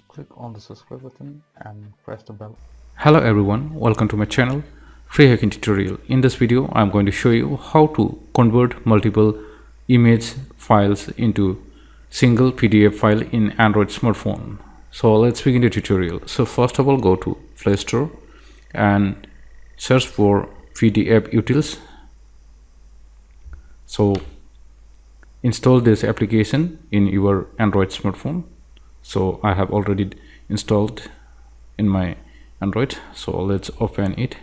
Click on the subscribe button and press the bell. Hello everyone, welcome to my channel Free Hacking Tutorial. In this video I'm going to show you how to convert multiple image files into single PDF file in Android smartphone. So let's begin the tutorial. So first of all, go to Play Store and search for PDF Utils. So install this application in your Android smartphone. So I have already installed in my Android, so let's open it.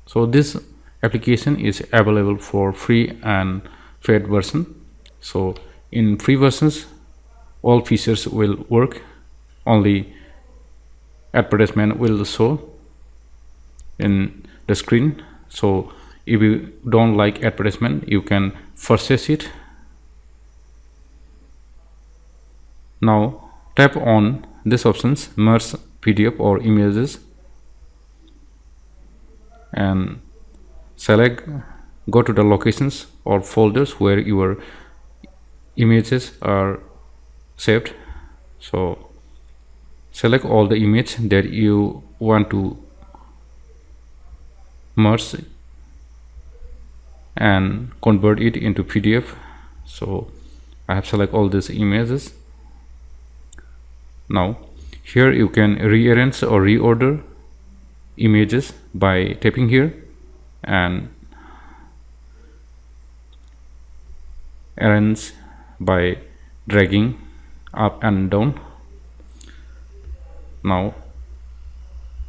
So this application is available for free and paid version. So in free versions all features will work, only advertisement will show in the screen. So if you don't like advertisement, you can purchase it. Now tap on this options, merge PDF or images, and select, go to the locations or folders where your images are saved. So select all the image that you want to merge and convert it into PDF. So I have select all these images. Now here you can rearrange or reorder images by tapping here and arrange by dragging up and down. Now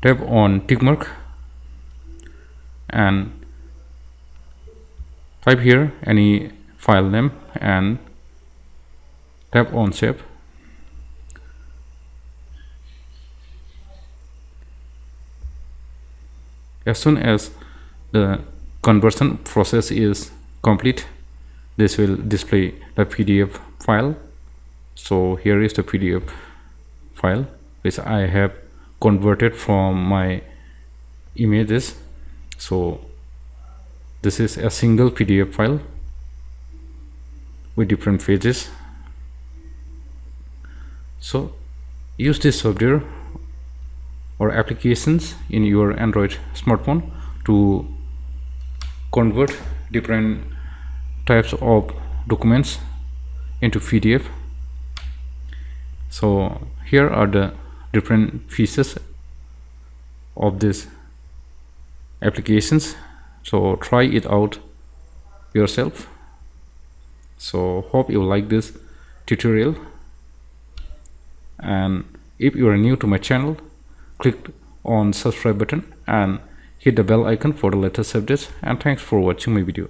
tap on tick mark and type here any file name and tap on save. As soon as the conversion process is complete, this will display the PDF file. So here is the PDF file which I have converted from my images. So this is a single PDF file with different pages. So use this software or applications in your Android smartphone to convert different types of documents into PDF. So here are the different features of these applications. So try it out yourself. So hope you like this tutorial, and if you are new to my channel, click on subscribe button and hit the bell icon for the latest updates, and thanks for watching my video.